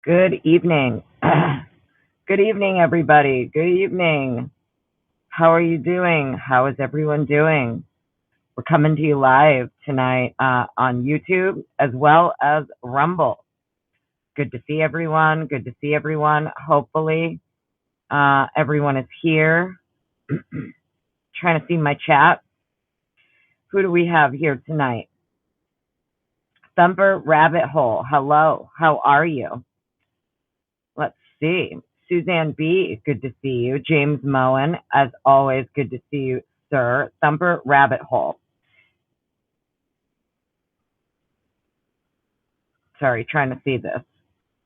Good evening. Good evening, everybody. Good evening. How are you doing? How is everyone doing? We're coming to you live tonight on YouTube as well as Rumble. Good to see everyone. Good to see everyone. Hopefully, everyone is here. Trying to see my chat. Who do we have here tonight? Thumper Rabbit Hole. Hello. How are you? Let's see. Suzanne B., good to see you. James Moen, as always, good to see you, sir. Thumper Rabbit Hole. Sorry, trying to see this.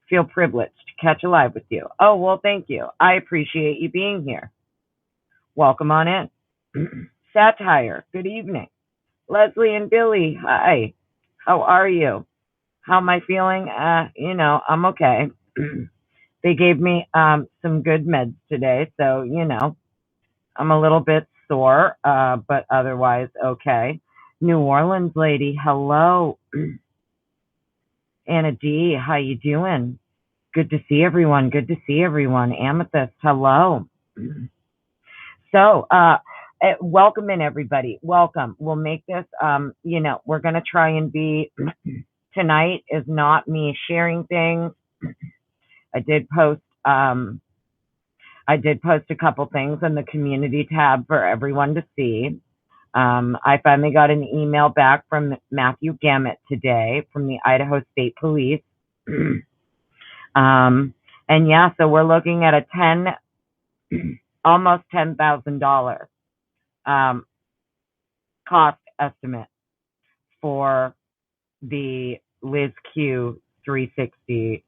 Feel privileged to catch a live with you. Oh, well, thank you. I appreciate you being here. Welcome on in. Satire, good evening. Leslie and Billy, hi. How are you? How am I feeling? I'm okay. They gave me some good meds today, so, I'm a little bit sore, but otherwise okay. New Orleans lady, hello. Anna D, how you doing? Good to see everyone. Good to see everyone. Amethyst, hello. So, welcome in everybody. Welcome. We'll make this, we're going to try and be, tonight is not me sharing things. I did post a couple things in the community tab for everyone to see. I finally got an email back from Matthew Gamet today from the Idaho State Police. And yeah, so we're looking at a almost $10,000 cost estimate for the Liz Q 360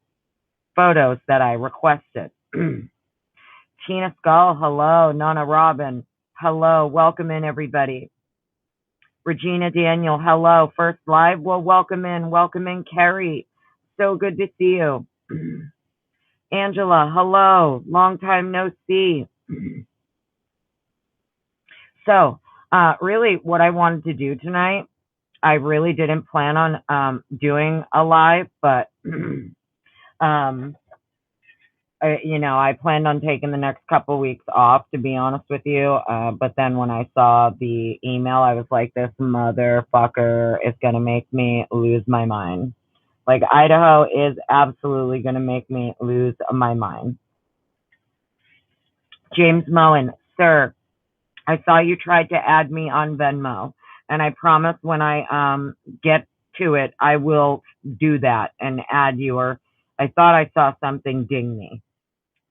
photos that I requested. Tina Skull, hello. Nana Robin, hello. Welcome in, everybody. Regina Daniel, hello. First live. Well, welcome in, Carrie. So good to see you. Angela, hello. Long time no see. So, really, what I wanted to do tonight, I really didn't plan on doing a live, but I planned on taking the next couple weeks off, to be honest with you. But then when I saw the email, I was like, this motherfucker is going to make me lose my mind. Like, Idaho is absolutely going to make me lose my mind. James Moen, sir, I saw you tried to add me on Venmo, and I promise when I get to it, I will do that and add you. Or I thought I saw something ding me.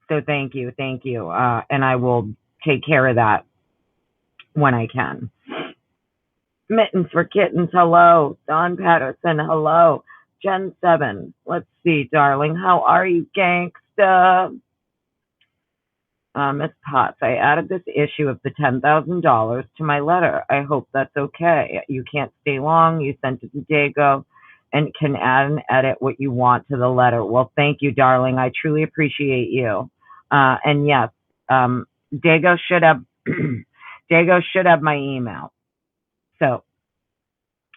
So thank you. And I will take care of that when I can. Mittens for Kittens, hello. Don Patterson, hello. Gen 7, let's see, darling. How are you, gangsta? Miss Potts, I added this issue of the $10,000 to my letter. I hope that's okay. You can't stay long. You sent it to Dago and can add and edit what you want to the letter. Well, thank you, darling. I truly appreciate you. And yes, Dago should have Dago should have my email. So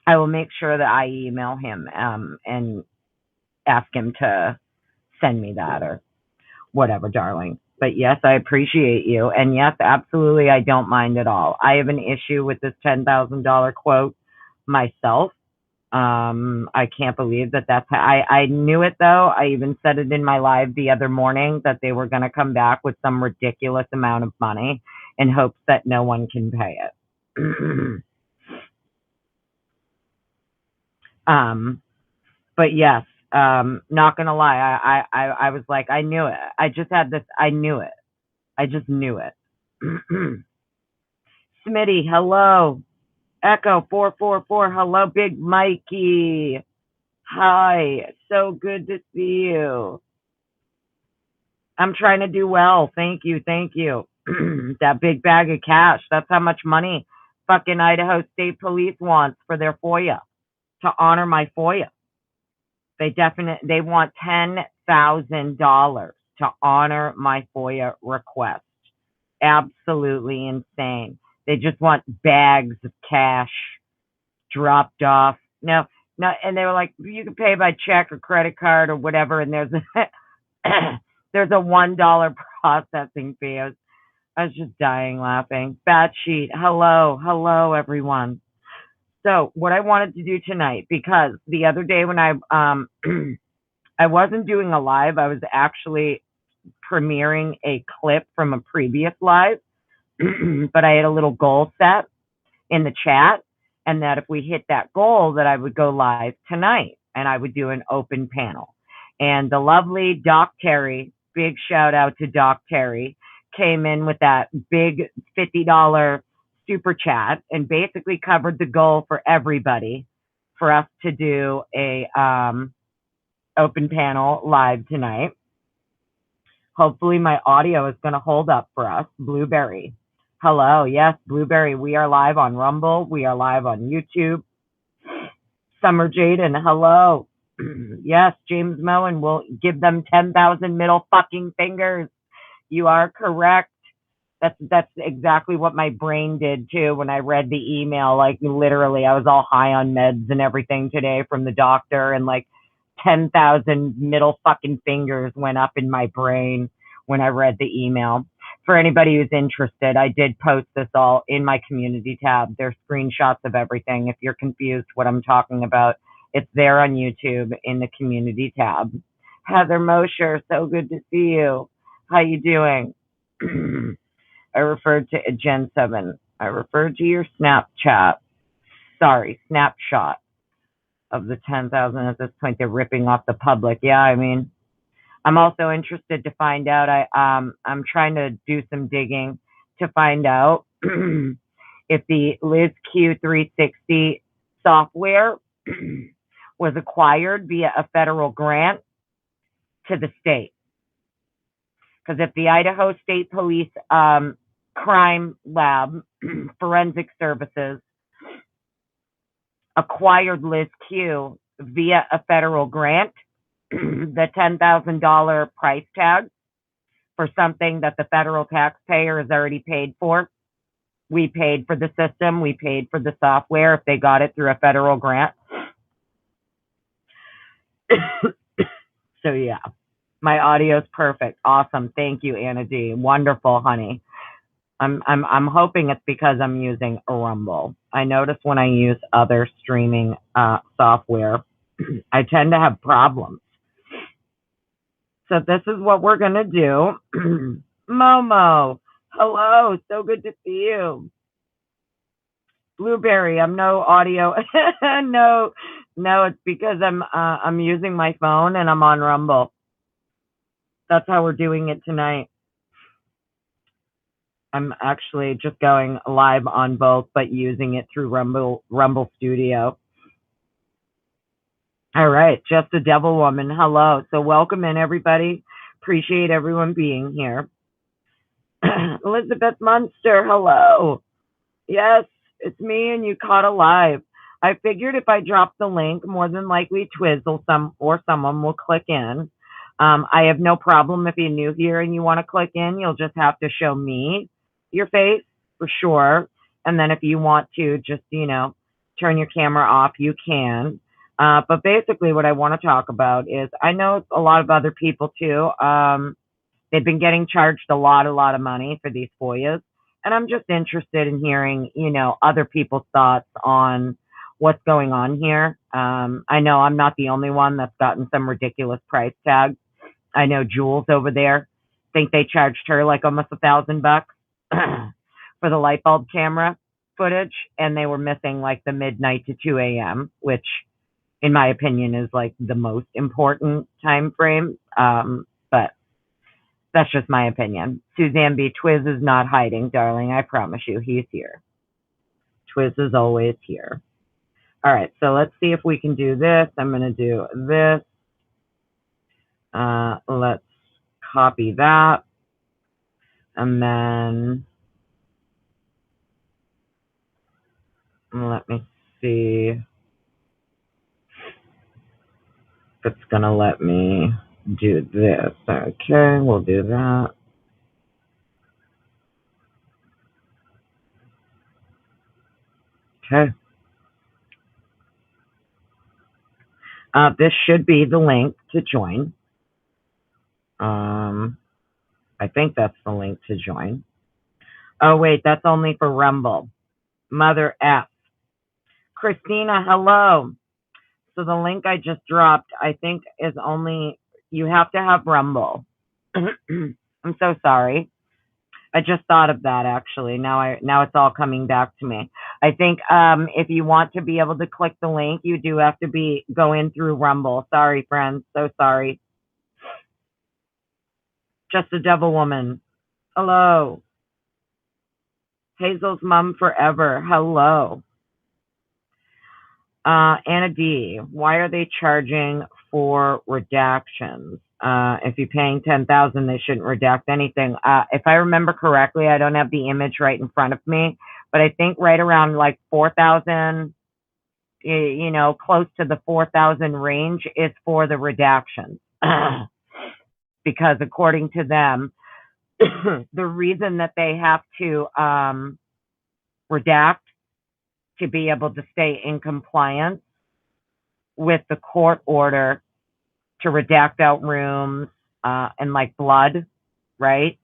I will make sure that I email him and ask him to send me that or whatever, darling. But yes, I appreciate you. And yes, absolutely, I don't mind at all. I have an issue with this $10,000 quote myself. I can't believe that's how I knew it, though. I even said it in my live the other morning that they were going to come back with some ridiculous amount of money in hopes that no one can pay it. But yes, not gonna lie, I was like, I knew it. I just had this, I knew it. I just knew it. Smitty, hello. Echo 444, hello, Big Mikey. Hi, so good to see you. I'm trying to do well. Thank you. That big bag of cash, that's how much money fucking Idaho State Police wants for their Foia, to honor my Foia. They want $10,000 to honor my Foia request. Absolutely insane. They just want bags of cash dropped off. No, and they were like, you can pay by check or credit card or whatever. And there's There's a $1 processing fee. I was just dying laughing. Bad sheet. Hello, everyone. So what I wanted to do tonight, because the other day when I wasn't doing a live, I was actually premiering a clip from a previous live, but I had a little goal set in the chat, and that if we hit that goal, that I would go live tonight and I would do an open panel. And the lovely Doc Terry, big shout out to Doc Terry, came in with that big $50 super chat and basically covered the goal for everybody for us to do a open panel live tonight. Hopefully my audio is going to hold up for us. Blueberry. Hello. Yes, Blueberry. We are live on Rumble. We are live on YouTube. Summer Jaden. Hello. Yes, James Moen will give them 10,000 middle fucking fingers. You are correct. That's exactly what my brain did too when I read the email. Like literally, I was all high on meds and everything today from the doctor, and like 10,000 middle fucking fingers went up in my brain when I read the email. For anybody who's interested, I did post this all in my community tab. There's screenshots of everything. If you're confused what I'm talking about, it's there on YouTube in the community tab. Heather Mosher, so good to see you. How you doing? I referred to Gen 7. I referred to your Snapchat. Sorry, snapshot of the 10,000 at this point. They're ripping off the public. Yeah, I mean, I'm also interested to find out. I'm trying to do some digging to find out if the Liz Q360 software was acquired via a federal grant to the state. Because if the Idaho State Police Crime Lab Forensic Services acquired Liz Q via a federal grant, the $10,000 price tag for something that the federal taxpayer has already paid for. We paid for the system. We paid for the software if they got it through a federal grant. So yeah, my audio's perfect. Awesome. Thank you, Anna D. Wonderful, honey. I'm hoping it's because I'm using a Rumble. I notice when I use other streaming software, I tend to have problems. So this is what we're gonna do. Momo, hello, so good to see you. Blueberry, I'm no audio. no, it's because I'm using my phone and I'm on Rumble. That's how we're doing it tonight. I'm actually just going live on both, but using it through Rumble Studio. All right, Just a Devil Woman, hello. So welcome in, everybody. Appreciate everyone being here. Elizabeth Munster, hello. Yes, it's me and you caught alive. I figured if I drop the link, more than likely Twiz or someone will click in. I have no problem if you're new here and you want to click in. You'll just have to show me your face for sure. And then if you want to just, turn your camera off, you can. But basically what I want to talk about is I know a lot of other people too. They've been getting charged a lot of money for these Foias. And I'm just interested in hearing, other people's thoughts on what's going on here. I know I'm not the only one that's gotten some ridiculous price tag. I know Jules over there, think they charged her like almost $1,000 for the light bulb camera footage, and they were missing like the midnight to 2 a.m., which in my opinion is like the most important time frame. But that's just my opinion. Suzanne B. Twiz is not hiding, darling. I promise you, he's here. Twiz is always here. All right, so let's see if we can do this. I'm going to do this. Let's copy that. And then let me see if it's going to let me do this. Okay, we'll do that. Okay. This should be the link to join. I think that's the link to join. Oh, wait, that's only for Rumble. Mother F. Christina, hello. So the link I just dropped, I think, is only, you have to have Rumble. I'm so sorry. I just thought of that actually. Now it's all coming back to me. I think if you want to be able to click the link, you do have to go in through Rumble. Sorry, friends. So sorry. Just a devil woman. Hello. Hazel's mom forever. Hello. Anna D. Why are they charging for redactions? If you're paying $10,000, they shouldn't redact anything. If I remember correctly, I don't have the image right in front of me, but I think right around like 4,000, close to the 4,000 range is for the redactions. Because according to them, the reason that they have to redact to be able to stay in compliance with the court order to redact out rooms and like blood, right?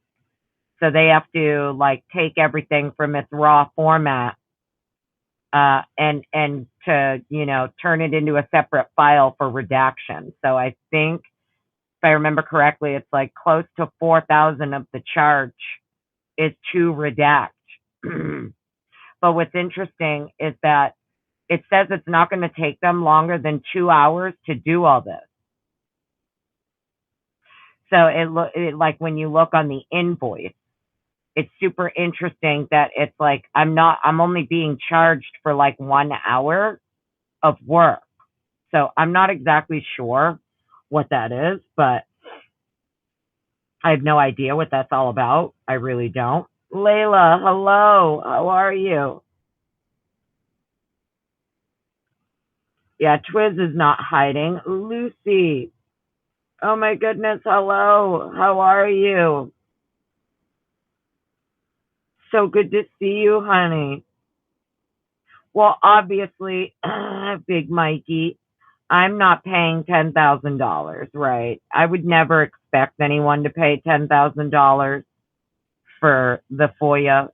So they have to like take everything from its raw format and to turn it into a separate file for redaction. So I think if I remember correctly, it's like close to 4,000 of the charge is to redact. But what's interesting is that it says it's not going to take them longer than 2 hours to do all this. So it like when you look on the invoice, it's super interesting that it's like I'm only being charged for like 1 hour of work. So I'm not exactly sure what that is, but I have no idea what that's all about. I really don't. Layla, hello. How are you? Yeah, Twiz is not hiding. Lucy. Oh my goodness, hello. How are you? So good to see you, honey. Well, obviously, Big Mikey, I'm not paying $10,000, right? I would never expect anyone to pay $10,000 for the Foia.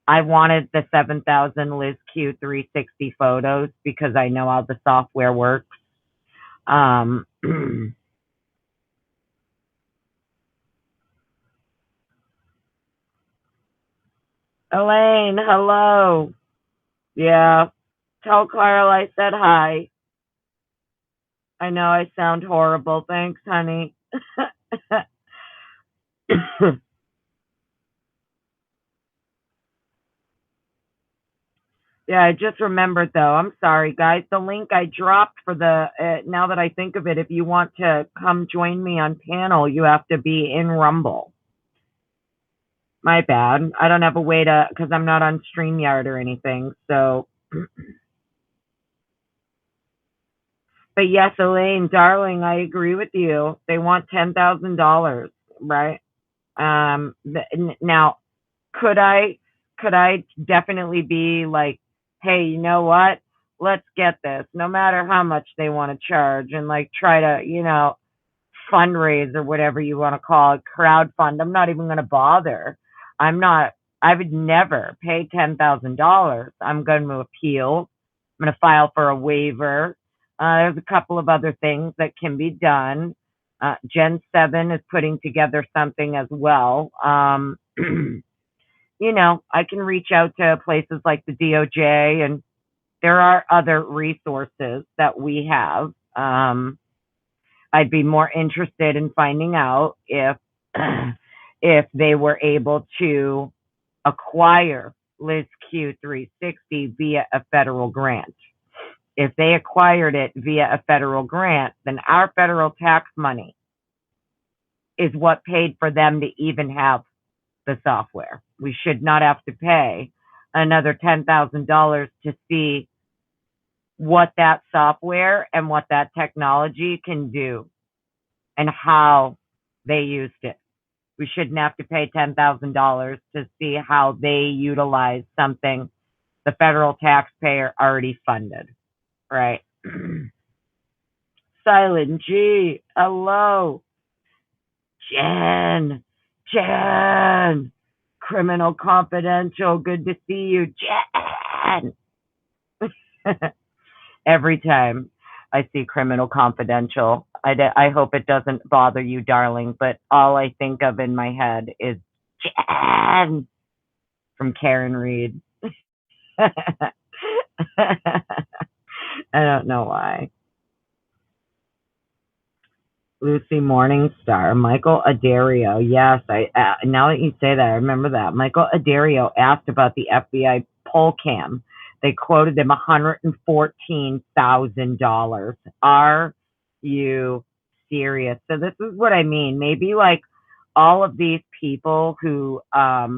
I wanted the 7,000 Liz Q 360 photos because I know how the software works. Elaine, hello. Yeah, tell Carl I said hi. I know I sound horrible. Thanks, honey. Yeah, I just remembered though. I'm sorry, guys. The link I dropped for now that I think of it, if you want to come join me on panel, you have to be in Rumble. My bad. I don't have a way to, because I'm not on StreamYard or anything. So, but yes, Elaine, darling, I agree with you. They want $10,000, right? Now, could I definitely be like, hey, you know what? Let's get this, no matter how much they want to charge, and like try to, fundraise or whatever you want to call it, crowdfund. I'm not even going to bother. I would never pay $10,000. I'm going to appeal. I'm going to file for a waiver. There's a couple of other things that can be done. Gen 7 is putting together something as well. I can reach out to places like the DOJ, and there are other resources that we have. I'd be more interested in finding out if if they were able to acquire Liz Q 360 via a federal grant. If they acquired it via a federal grant, then our federal tax money is what paid for them to even have the software. We should not have to pay another $10,000 to see what that software and what that technology can do and how they used it. We shouldn't have to pay $10,000 to see how they utilize something the federal taxpayer already funded, right? Silent G, hello. Jen, Criminal Confidential, good to see you, Jen. Every time I see Criminal Confidential, I hope it doesn't bother you, darling, but all I think of in my head is Jen from Karen Reed. I don't know why. Lucy Morningstar, Michael Addario. Yes, I now that you say that, I remember that. Michael Addario asked about the FBI poll cam. They quoted him $114,000. Are you serious? So this is what I mean. Maybe like all of these people who have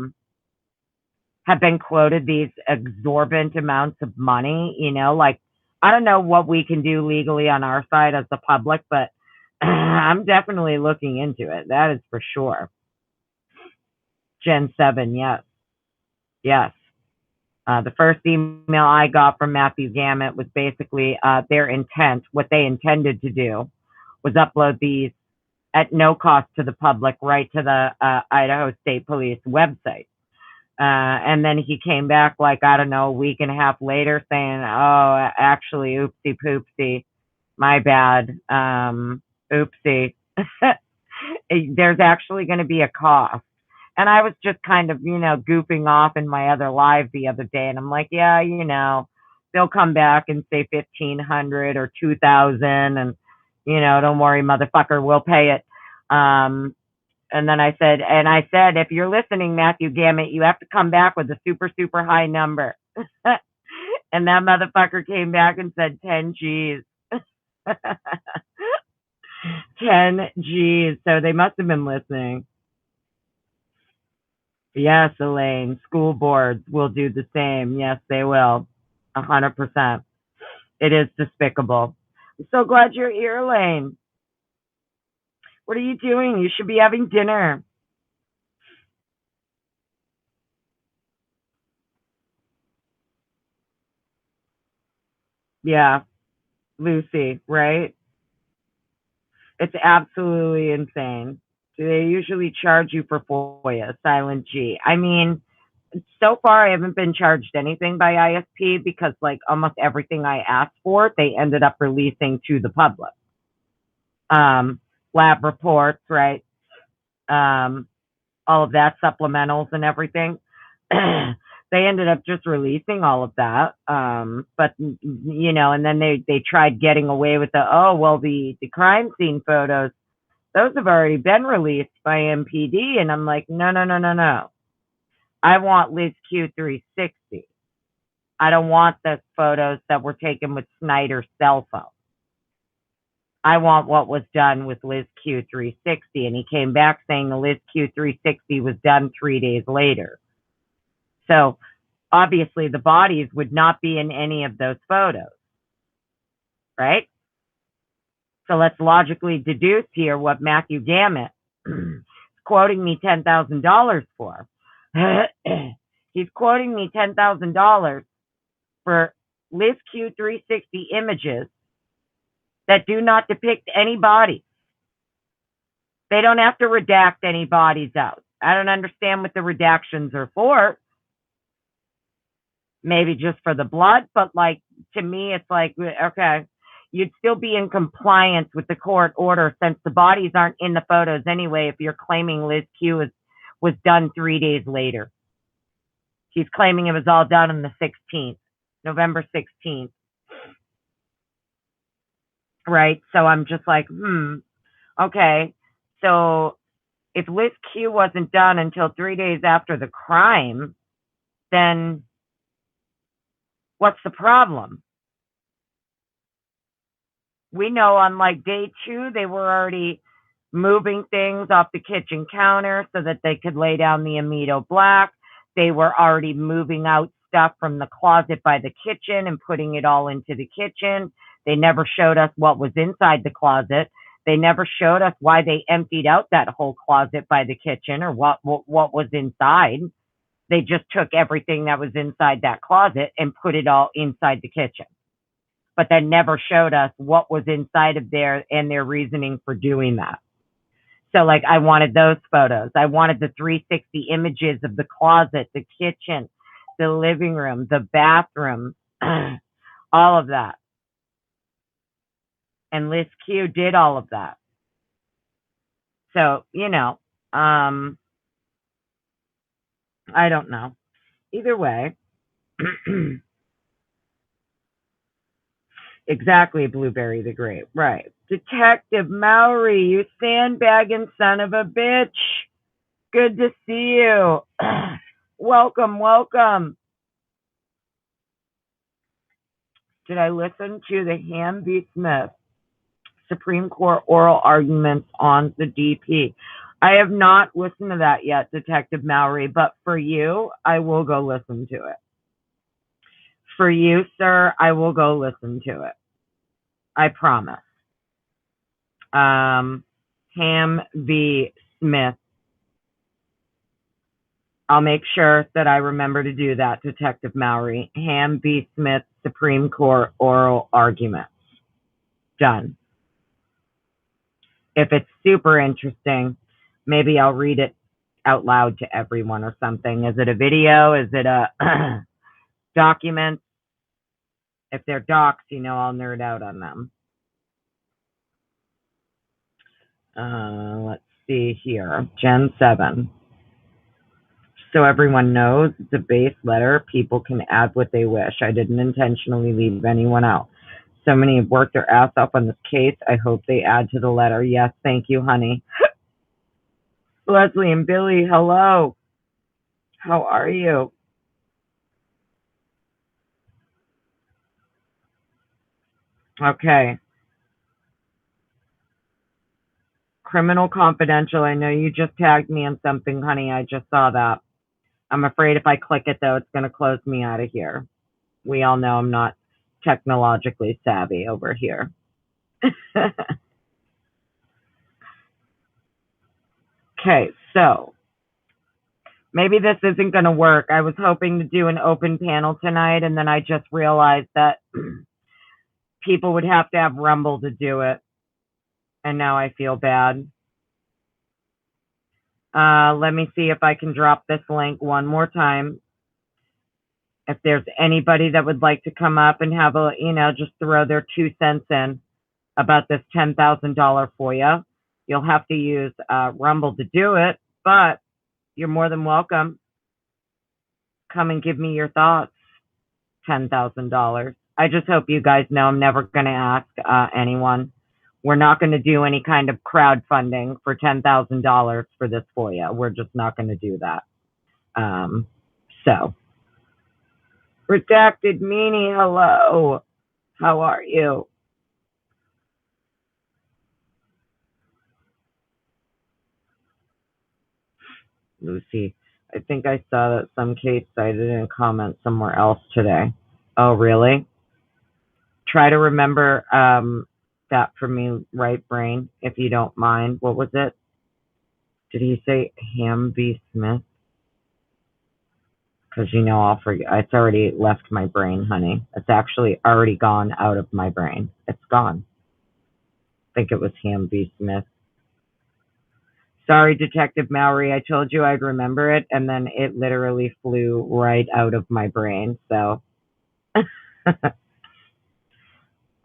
been quoted these exorbitant amounts of money, like I don't know what we can do legally on our side as the public, but I'm definitely looking into it. That is for sure. Gen 7, yes. Yes. The first email I got from Matthew Gamet was basically their intent, what they intended to do was upload these at no cost to the public right to the Idaho State Police website. And then he came back like, I don't know, a week and a half later saying, oh, actually, oopsie poopsie, my bad, oopsie. There's actually going to be a cost. And I was just kind of, goofing off in my other live the other day. And I'm like, yeah, they'll come back and say 1,500 or 2,000. And, don't worry, motherfucker, we'll pay it. And then I said, if you're listening, Matthew Gamet, you have to come back with a super, super high number. And that motherfucker came back and said 10 G's. 10 G's. So they must have been listening. Yes, Elaine. School boards will do the same. Yes, they will. 100%. It is despicable. I'm so glad you're here, Elaine. What are you doing? You should be having dinner. Yeah, Lucy, right? It's absolutely insane. They usually charge you for Foia, silent G. I mean, so far I haven't been charged anything by ISP because like almost everything I asked for, they ended up releasing to the public. Lab reports, right? All of that, supplementals and everything. They ended up just releasing all of that. But and then they tried getting away with the crime scene photos. Those have already been released by MPD. And I'm like, no. I want Liz Q360. I don't want the photos that were taken with Snyder's cell phone. I want what was done with Liz Q360. And he came back saying the Liz Q360 was done 3 days later. So obviously the bodies would not be in any of those photos, right? So let's logically deduce here what Matthew Gamet is quoting me $10,000 for. He's quoting me $10,000 for Liz Q360 images that do not depict any bodies. They don't have to redact any bodies out. I don't understand what the redactions are for. Maybe just for the blood, but like to me, it's like, okay, you'd still be in compliance with the court order since the bodies aren't in the photos anyway if you're claiming Liz Q was done 3 days later. He's claiming it was all done on the 16th, November 16th. Right? So I'm just like, okay. So if Liz Q wasn't done until 3 days after the crime, then what's the problem? We know on like day 2, they were already moving things off the kitchen counter so that they could lay down the Amido Black. They were already moving out stuff from the closet by the kitchen and putting it all into the kitchen. They never showed us what was inside the closet. They never showed us why they emptied out that whole closet by the kitchen or what was inside. They just took everything that was inside that closet and put it all inside the kitchen. But then never showed us what was inside of there and their reasoning for doing that. So, like, I wanted those photos. I wanted the 360 images of the closet, the kitchen, the living room, the bathroom, all of that. And Liz Q did all of that. So, I don't know. Either way, exactly, Blueberry the Great. Right. Detective Mowry, you sandbagging son of a bitch. Good to see you. Welcome, welcome. Did I listen to the Ham v. Smith Supreme Court oral arguments on the DP? I have not listened to that yet, Detective Mowry, but for you, I will go listen to it. For you, sir, I will go listen to it. I promise. Ham v. Smith. I'll make sure that I remember to do that, Detective Mowry. Ham v. Smith Supreme Court oral arguments. Done. If it's super interesting, maybe I'll read it out loud to everyone or something. Is it a video? Is it a document? If they're docs, I'll nerd out on them. Let's see here. Gen 7. So everyone knows it's a base letter. People can add what they wish. I didn't intentionally leave anyone out. So many have worked their ass off on this case. I hope they add to the letter. Yes, thank you, honey. Leslie and Billy, hello. How are you? Okay. Criminal Confidential. I know you just tagged me on something, honey. I just saw that. I'm afraid if I click it, though, it's going to close me out of here. We all know I'm not technologically savvy over here. Okay, so maybe this isn't going to work. I was hoping to do an open panel tonight, and then I just realized that people would have to have Rumble to do it. And now I feel bad. Let me see if I can drop this link one more time. If there's anybody that would like to come up and have just throw their 2 cents in about this $10,000 Foia, you'll have to use Rumble to do it, but you're more than welcome. Come and give me your thoughts. $10,000. I just hope you guys know I'm never going to ask anyone. We're not going to do any kind of crowdfunding for $10,000 for this Foia. We're just not going to do that. So, Redacted Meanie, hello. How are you? Lucy, I think I saw that some case cited in a comment somewhere else today. Oh, really? Try to remember that for me, right brain, if you don't mind. What was it? Did he say Ham v. Smith? Because I'll forget. It's already left my brain, honey. It's actually already gone out of my brain. It's gone. I think it was Ham v. Smith. Sorry, Detective Mowry. I told you I'd remember it, and then it literally flew right out of my brain. So,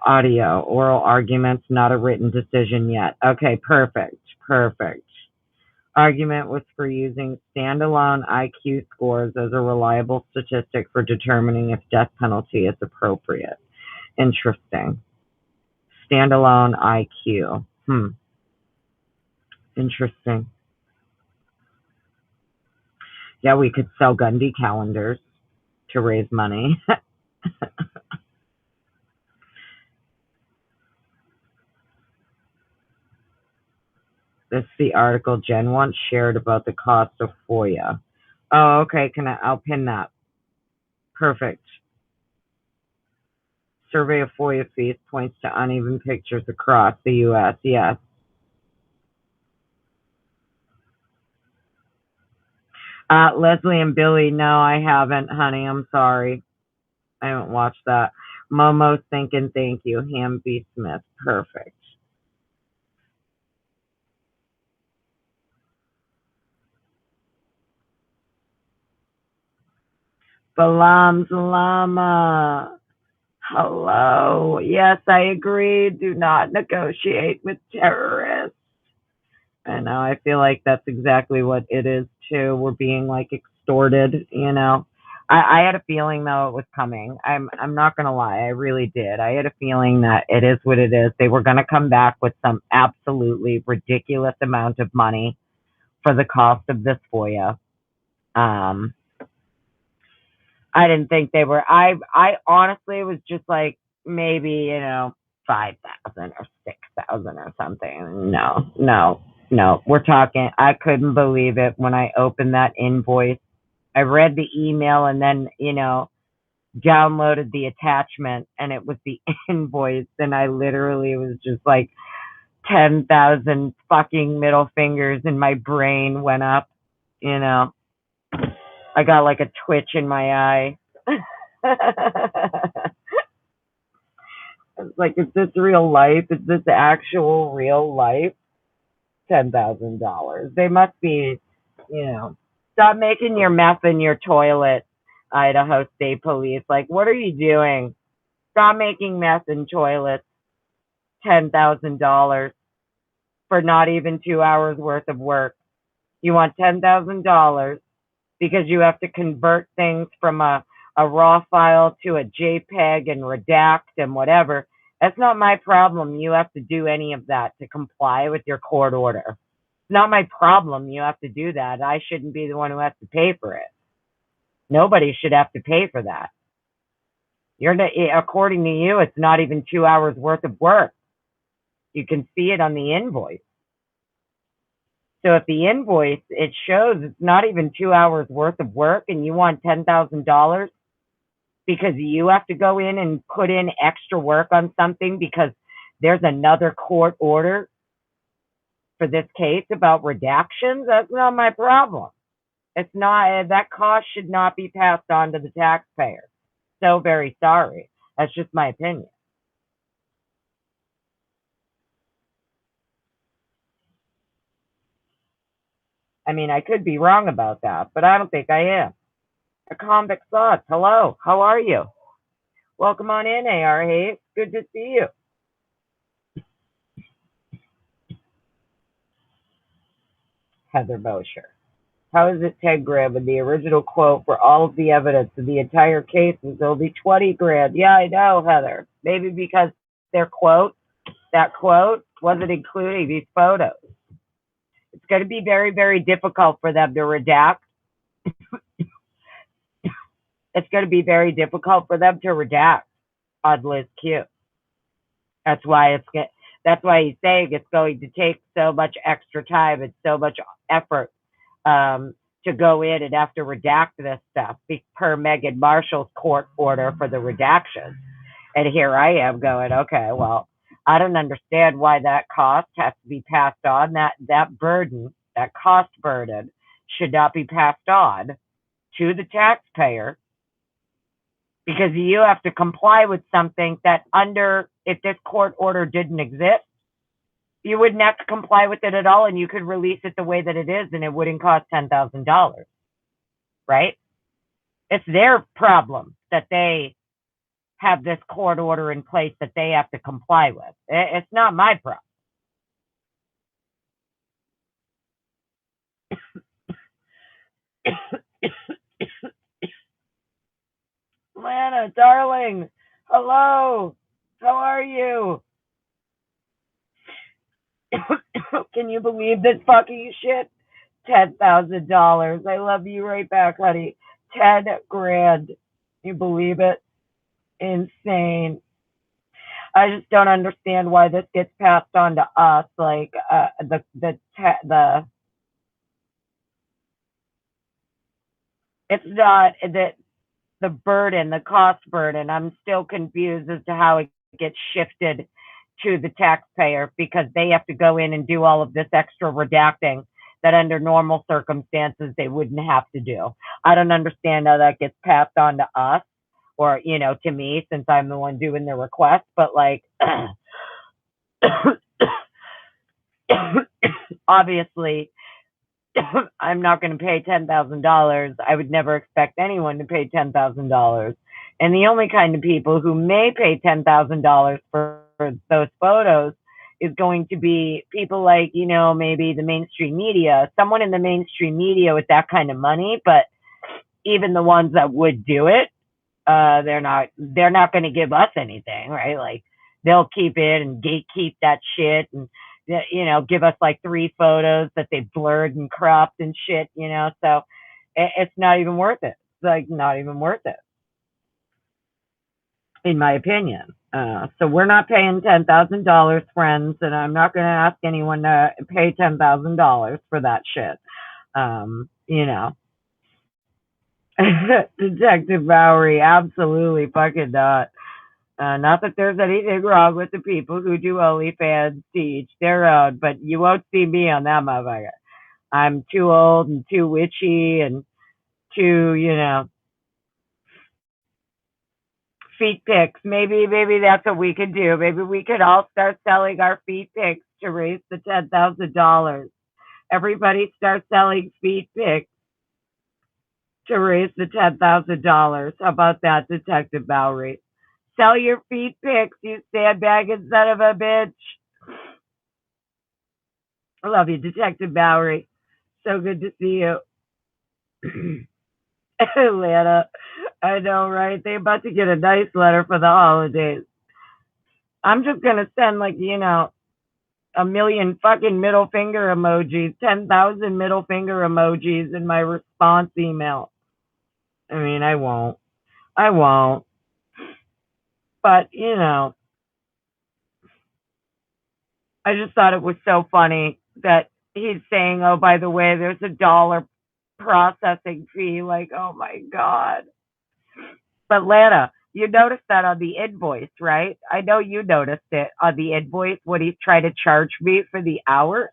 audio, oral arguments, not a written decision yet. Okay, perfect. Argument was for using standalone IQ scores as a reliable statistic for determining if death penalty is appropriate. Interesting. Standalone IQ. Interesting. Yeah, we could sell Gundy calendars to raise money. This is the article Jen once shared about the cost of Foia. Oh, okay. I'll pin that. Perfect. Survey of Foia fees points to uneven pictures across the U.S. Yes. Leslie and Billy, no, I haven't, honey. I'm sorry. I haven't watched that. Momo's thinking, thank you. Ham B. Smith. Perfect. Salam, salama. Hello. Yes, I agree. Do not negotiate with terrorists. I know. I feel like that's exactly what it is too. We're being like extorted, you know. I had a feeling though it was coming. I'm not gonna lie, I really did. I had a feeling that it is what it is. They were gonna come back with some absolutely ridiculous amount of money for the cost of this Foia. Um, I didn't think they were. I honestly was just like maybe 5,000 or 6,000 or something. No, no, no. We're talking. I couldn't believe it when I opened that invoice. I read the email and then downloaded the attachment and it was the invoice and I literally was just like 10,000 fucking middle fingers and my brain went up. You know, I got like a twitch in my eye. It's like, is this real life? Is this actual real life? $10,000. They must be, stop making your mess in your toilet, Idaho State Police. Like, what are you doing? Stop making mess in toilets. $10,000 for not even 2 hours worth of work. You want $10,000 because you have to convert things from a raw file to a JPEG and redact and whatever. That's not my problem. You have to do any of that to comply with your court order. It's not my problem. You have to do that. I shouldn't be the one who has to pay for it. Nobody should have to pay for that. According to you, it's not even 2 hours worth of work. You can see it on the invoice. So if the invoice, it shows it's not even 2 hours worth of work and you want $10,000 because you have to go in and put in extra work on something because there's another court order for this case about redactions, that's not my problem. It's not, that cost should not be passed on to the taxpayer. So very sorry. That's just my opinion. I mean, I could be wrong about that, but I don't think I am. A convict thoughts. Hello, how are you? Welcome on in, AR Hayes. Good to see you. Heather Mosher. How is it 10 grand when the original quote for all of the evidence in the entire case was only 20 grand? Yeah, I know, Heather. Maybe because that quote wasn't including these photos. It's going to be very, very difficult for them to redact. It's going to be very difficult for them to redact on Liz Q. That's why he's saying it's going to take so much extra time and so much effort to go in and have to redact this stuff per Meghan Marshall's court order for the redaction. And here I am going, okay, well, I don't understand why that cost has to be passed on. That burden, that cost burden, should not be passed on to the taxpayer because you have to comply with something that if this court order didn't exist, you wouldn't have to comply with it at all and you could release it the way that it is and it wouldn't cost $10,000, right? It's their problem that they have this court order in place that they have to comply with. It's not my problem. Lana, darling, hello. How are you? Can you believe this fucking shit? $10,000. I love you right back, honey. 10 grand. You believe it? Insane. I just don't understand why this gets passed on to us. Like it's not that the burden, the cost burden. I'm still confused as to how it gets shifted to the taxpayer because they have to go in and do all of this extra redacting that under normal circumstances they wouldn't have to do. I don't understand how that gets passed on to us or, to me since I'm the one doing the request, but like, obviously I'm not going to pay $10,000. I would never expect anyone to pay $10,000. And the only kind of people who may pay $10,000 for those photos is going to be people like, maybe the mainstream media, someone in the mainstream media with that kind of money. But even the ones that would do it, they're not going to give us anything, right? Like they'll keep it and gatekeep that shit and give us like 3 photos that they blurred and cropped and shit, so it's not even worth it. It's like not even worth it, in my opinion. So we're not paying $10,000, friends, and I'm not going to ask anyone to pay $10,000 for that shit. Detective Bowery, absolutely fucking not. Not that there's anything wrong with the people who do OnlyFans to each their own, but you won't see me on that motherfucker. I'm too old and too witchy and too, feet pics. Maybe that's what we could do. Maybe we could all start selling our feet pics to raise the $10,000. Everybody start selling feet pics to raise the $10,000. How about that, Detective Bowery? Sell your feet pics, you sandbagging son of a bitch. I love you, Detective Bowery. So good to see you. Atlanta. I know, right? They're about to get a nice letter for the holidays. I'm just going to send, like, a million fucking middle finger emojis, 10,000 middle finger emojis in my response email. I mean, I won't. But, I just thought it was so funny that he's saying, oh, by the way, there's $1 processing fee. Like, oh my God. But Lana, you noticed that on the invoice, right? I know you noticed it on the invoice when he's trying to charge me for the hour.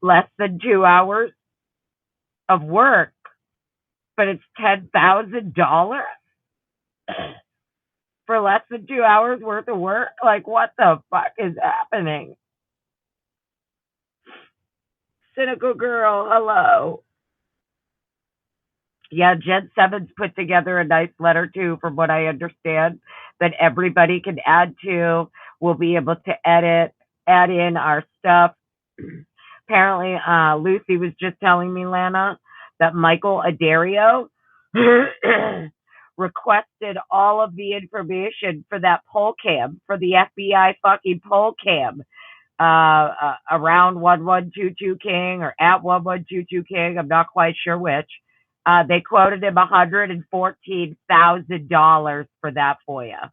Less than 2 hours of work, but it's $10,000 for less than 2 hours worth of work. Like, what the fuck is happening? Cynical girl, hello. Yeah, Jen Simmons put together a nice letter too, from what I understand, that everybody can add to. We'll be able to add in our stuff. Apparently, Lucy was just telling me, Lana, that Michael Addario requested all of the information for that poll cam, for the FBI fucking poll cam, around 1122 King or at 1122 King. I'm not quite sure which. They quoted him $114,000 for that FOIA.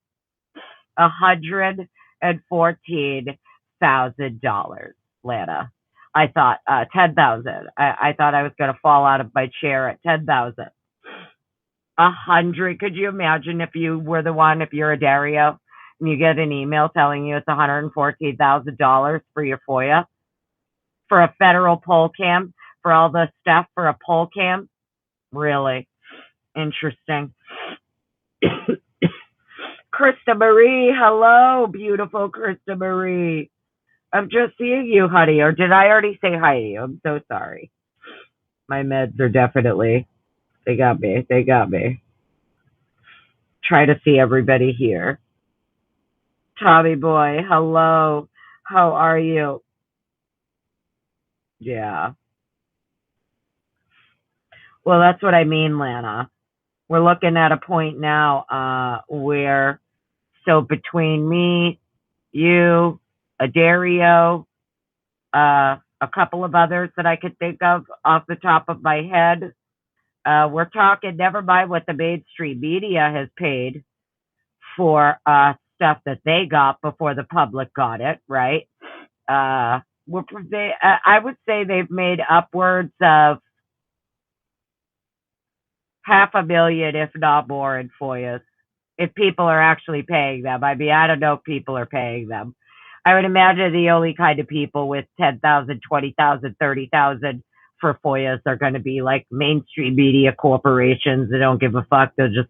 $114,000, Lana. I thought 10,000. I thought I was going to fall out of my chair at 10,000. 100. Could you imagine if you were the one, if you're a Dario, and you get an email telling you it's $114,000 for your FOIA, for a federal poll cam, for all the stuff for a poll cam? Really interesting. Krista Marie, hello, beautiful Krista Marie. I'm just seeing you, honey. Or did I already say hi to you? I'm so sorry. My meds are definitely, they got me. Try to see everybody here. Tommy boy, hello. How are you? Yeah. Well, that's what I mean, Lana. We're looking at a point now where, so between me, you, Addario, a couple of others that I could think of off the top of my head, we're talking, never mind what the mainstream media has paid for stuff that they got before the public got it, right? I would say they've made upwards of $500,000, if not more, in FOIAs, if people are actually paying them. I mean, I don't know if people are paying them. I would imagine the only kind of people with 10,000, 20,000, 30,000 for FOIAs are going to be like mainstream media corporations that don't give a fuck. They'll just,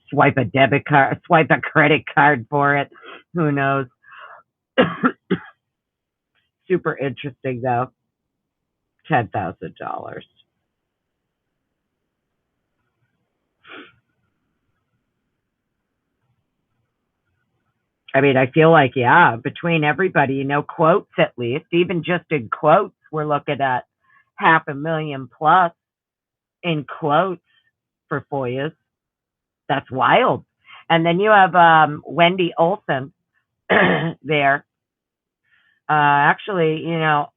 swipe a debit card, swipe a credit card for it. Who knows? super interesting, though. $10,000. I mean, I feel like, yeah, between everybody, quotes at least, even just in quotes, we're looking at 500,000 plus in quotes for Foias. That's wild. And then you have Wendy Olson there. Actually,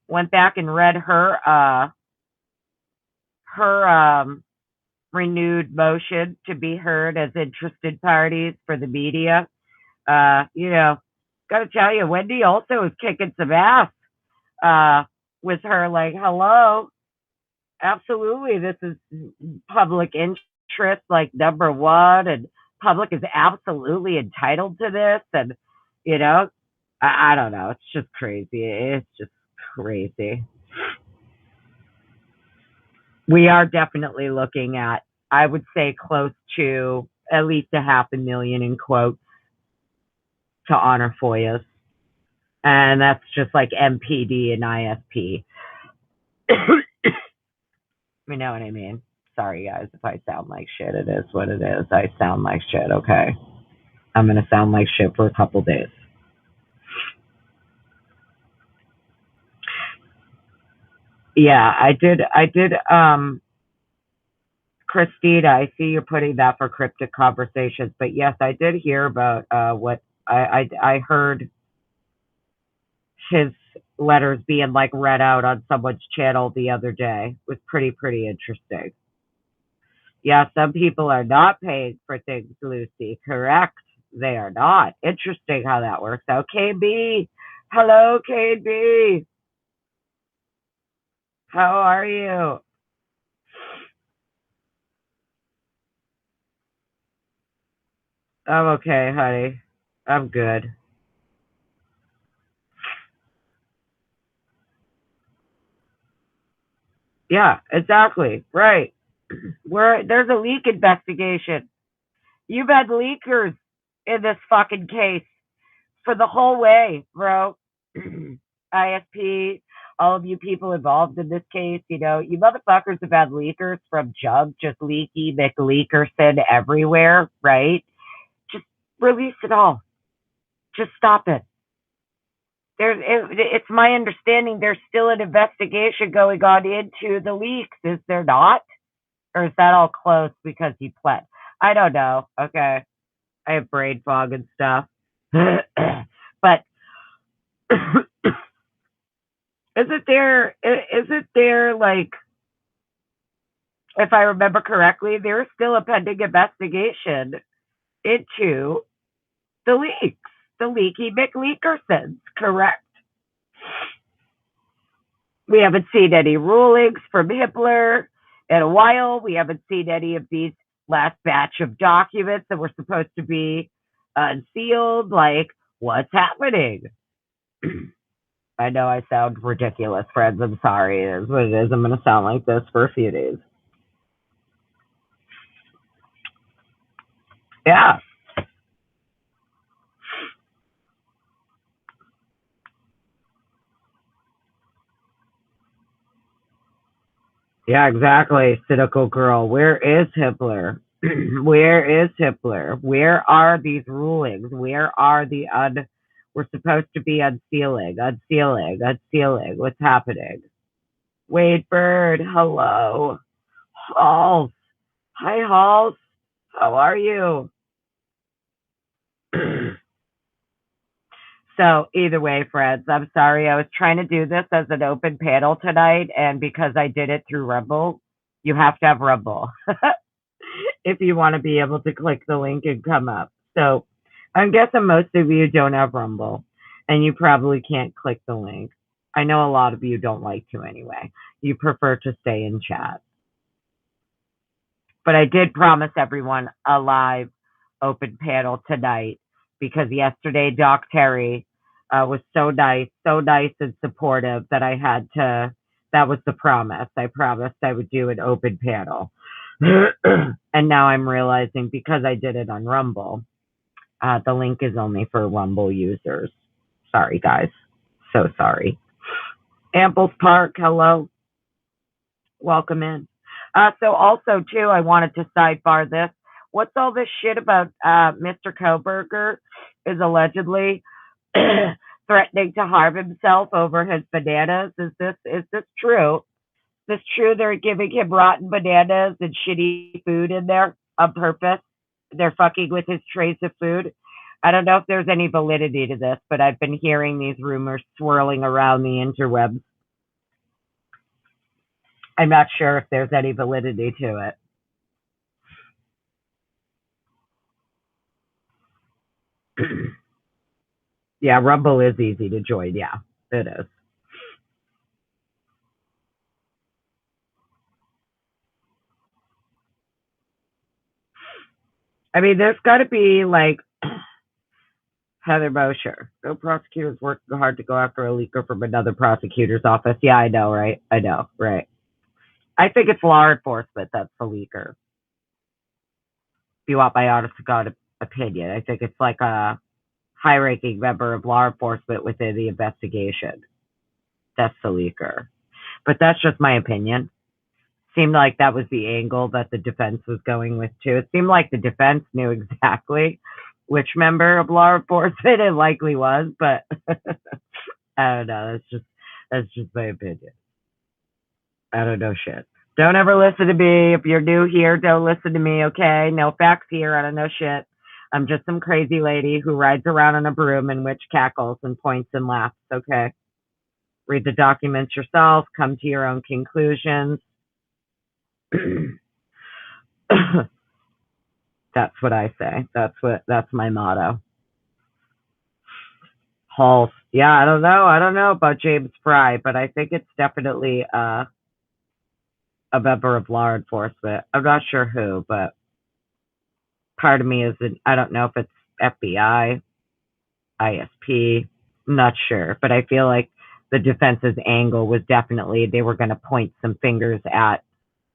went back and read her renewed motion to be heard as interested parties for the media. Got to tell you, Wendy also is kicking some ass with her, like, hello, absolutely, this is public interest, like, number one, and public is absolutely entitled to this, and, I don't know, it's just crazy. It's just crazy. We are definitely looking at, I would say, close to at least 500,000 in quotes to honor Foias. And that's just like MPD and ISP. You know what I mean? Sorry, guys, if I sound like shit. It is what it is. I sound like shit, okay? I'm going to sound like shit for a couple days. Yeah, I did, Christina, I see you're putting that for cryptic conversations, but yes, I did hear about what I heard his letters being like read out on someone's channel the other day. It was pretty interesting. Yeah, some people are not paying for things, Lucy. Correct. They are not. Interesting how that works out. KB. Hello, KB. How are you? I'm okay, honey. I'm good. Yeah, exactly. Right. There's a leak investigation. You've had leakers in this fucking case for the whole way, bro. ISP, all of you people involved in this case, you motherfuckers have had leakers from Jug, just leaky McLeakerson everywhere, right? Just release it all. Just stop it. It's my understanding there's still an investigation going on into the leaks, is there not? Or is that all closed because he pled? I don't know. Okay. I have brain fog and stuff. But isn't there like, if I remember correctly, there's still a pending investigation into the leaks, the leaky McLeakersons, correct? We haven't seen any rulings from Hippler in a while. We haven't seen any of these last batch of documents that were supposed to be unsealed. Like, what's happening? I know I sound ridiculous, friends. I'm sorry. It is what it is. I'm going to sound like this for a few days. Yeah. Yeah, exactly. Cynical girl. Where is Hippler? Where is Hippler? Where are these rulings? Where are we're supposed to be unsealing. What's happening? Wade Bird, hello. Halls. Hi, Halls. How are you? So either way, friends, I'm sorry. I was trying to do this as an open panel tonight, and because I did it through Rumble, you have to have Rumble if you want to be able to click the link and come up. So I'm guessing most of you don't have Rumble, and you probably can't click the link. I know a lot of you don't like to anyway. You prefer to stay in chat. But I did promise everyone a live open panel tonight because yesterday Doc Terry was so nice and supportive that that was the promise. I promised I would do an open panel. And now I'm realizing because I did it on Rumble, the link is only for Rumble users. Sorry, guys. So sorry. Amples Park, hello. Welcome in. So also too, I wanted to sidebar this. What's all this shit about Mr. Kohberger is allegedly threatening to harm himself over his bananas? Is this true? Is this true they're giving him rotten bananas and shitty food in there on purpose? They're fucking with his trays of food. I don't know if there's any validity to this, but I've been hearing these rumors swirling around the interwebs. I'm not sure if there's any validity to it. Yeah, Rumble is easy to join. Yeah, it is. I mean, there's got to be like Heather Mosher. No prosecutors working hard to go after a leaker from another prosecutor's office. Yeah, I know, right? I know, right? I think it's law enforcement that's the leaker. If you want my honest to God opinion, I think it's like a high-ranking member of law enforcement within the investigation. That's the leaker. But that's just my opinion. Seemed like that was the angle that the defense was going with too. It seemed like the defense knew exactly which member of law enforcement it likely was, but I don't know. That's just my opinion. I don't know shit. Don't ever listen to me. If you're new here, don't listen to me, okay? No facts here. I don't know shit. I'm just some crazy lady who rides around on a broom and which cackles and points and laughs, okay? Read the documents yourself, come to your own conclusions. That's what I say. That's my motto. Halls. Yeah, I don't know. I don't know about James Fry, but I think it's definitely a member of law enforcement. I'm not sure who, but part of me is I don't know if it's FBI, ISP. I'm not sure, but I feel like the defense's angle was definitely they were going to point some fingers at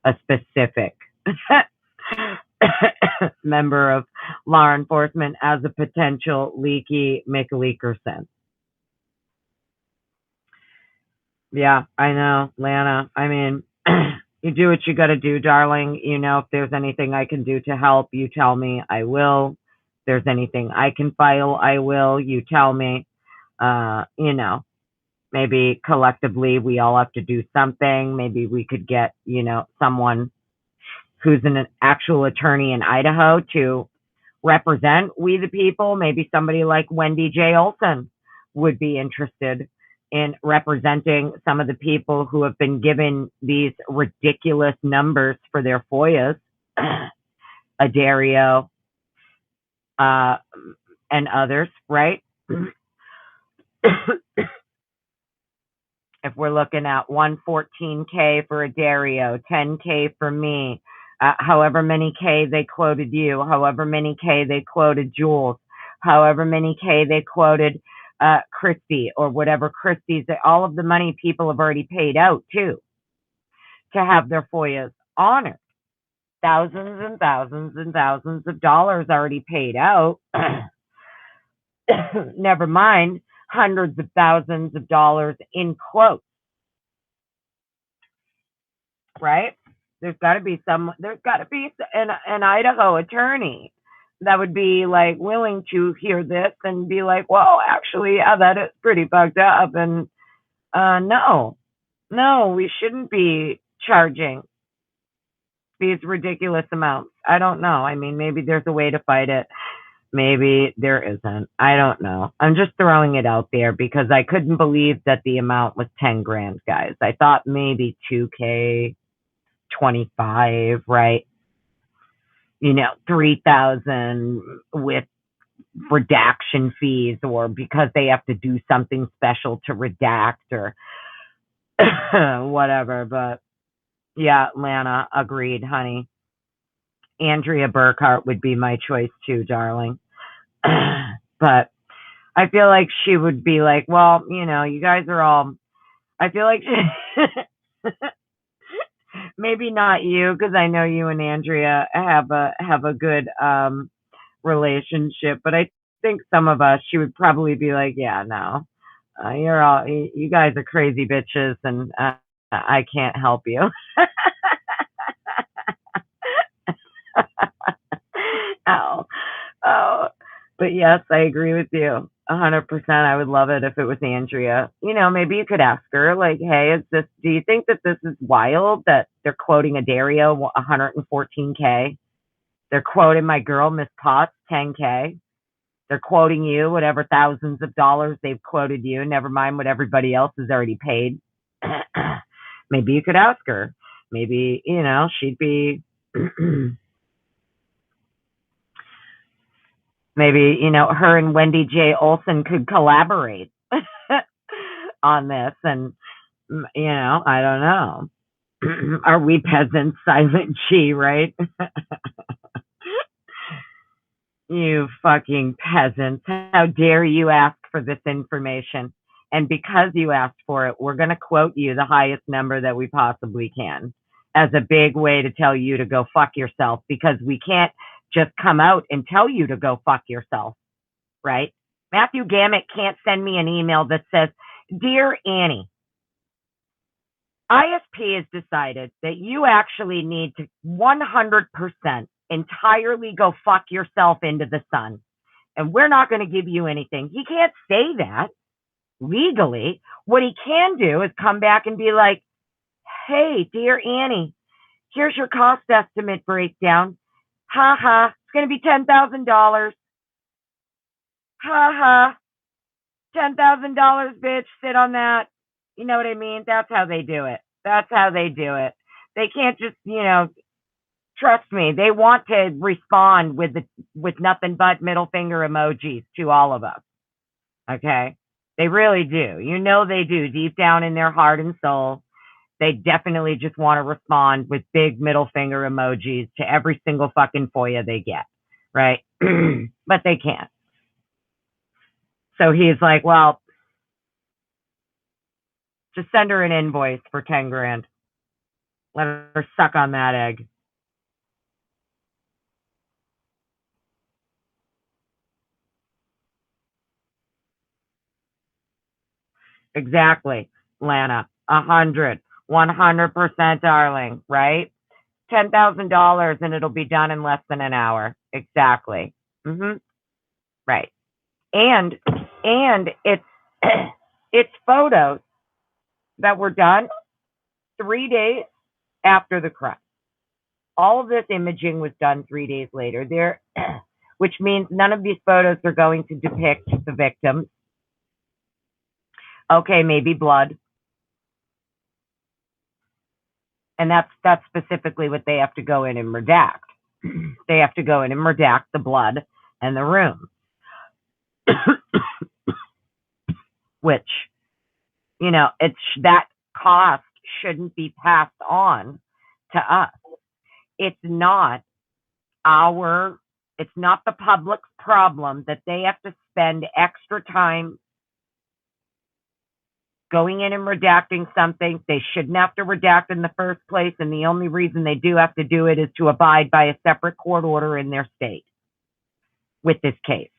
a specific member of law enforcement as a potential leaky McLeakerson. Yeah, I know, Lana. I mean, you do what you got to do, darling. You know, if there's anything I can do to help, you tell me, I will. If there's anything I can file, I will. You tell me. You know, maybe collectively we all have to do something. Maybe we could get, someone who's an actual attorney in Idaho to represent we the people. Maybe somebody like Wendy J. Olson would be interested in representing some of the people who have been given these ridiculous numbers for their Foias, Adario, and others, right? If we're looking at 114K for Adario, 10K for me, however many K they quoted you, however many K they quoted Jules, however many K they quoted Christy, or whatever Christie's, all of the money people have already paid out too to have their Foias honored. Thousands and thousands and thousands of dollars already paid out. Never mind hundreds of thousands of dollars in quotes, right? There's got to be an Idaho attorney that would be like willing to hear this and be like, well, actually, yeah, that is pretty fucked up. And no, we shouldn't be charging these ridiculous amounts. I don't know. I mean, maybe there's a way to fight it. Maybe there isn't. I don't know. I'm just throwing it out there because I couldn't believe that the amount was 10 grand, guys. I thought maybe 2K, 25, right? 3,000 with redaction fees, or because they have to do something special to redact or whatever. But yeah, Lana, agreed, honey. Andrea Burkhart would be my choice too, darling. But I feel like she would be like, well, you guys are all, I feel like maybe not you, because I know you and Andrea have a good relationship, but I think some of us, she would probably be like, yeah, no, You're all, you guys are crazy bitches, and I can't help you. Ow. Oh, but yes, I agree with you 100%. I would love it if it was Andrea. Maybe you could ask her, like, hey, do you think that this is wild that they're quoting Adario 114K? They're quoting my girl, Miss Potts, 10K. They're quoting you, whatever thousands of dollars they've quoted you, never mind what everybody else has already paid. Maybe you could ask her. Maybe, she'd be, maybe, her and Wendy J. Olson could collaborate on this. And, I don't know. Are we peasants, silent G, right? You fucking peasants. How dare you ask for this information? And because you asked for it, we're going to quote you the highest number that we possibly can as a big way to tell you to go fuck yourself, because we can't just come out and tell you to go fuck yourself, right? Matthew Gammett can't send me an email that says, Dear Annie, ISP has decided that you actually need to 100% entirely go fuck yourself into the sun, and we're not going to give you anything. He can't say that legally. What he can do is come back and be like, hey, dear Annie, here's your cost estimate breakdown. Ha ha, it's going to be $10,000. Ha ha, $10,000, bitch, sit on that. You know what I mean? That's how they do it. That's how they do it. They can't just, trust me, they want to respond with nothing but middle finger emojis to all of us. Okay? They really do. They do. Deep down in their heart and soul, they definitely just want to respond with big middle finger emojis to every single fucking Foia they get. Right? But they can't. So he's like, well, just send her an invoice for 10 grand. Let her suck on that egg. Exactly, Lana. 100%, darling, right? $10,000 and it'll be done in less than an hour. Exactly. Right. And it's it's photos that were done 3 days after the crime. All of this imaging was done 3 days later. Which means none of these photos are going to depict the victims. Okay, maybe blood. And that's specifically what they have to go in and redact. They have to go in and redact the blood and the room. Which, it's that cost shouldn't be passed on to us. It's not the public's problem that they have to spend extra time going in and redacting something they shouldn't have to redact in the first place, and the only reason they do have to do it is to abide by a separate court order in their state with this case.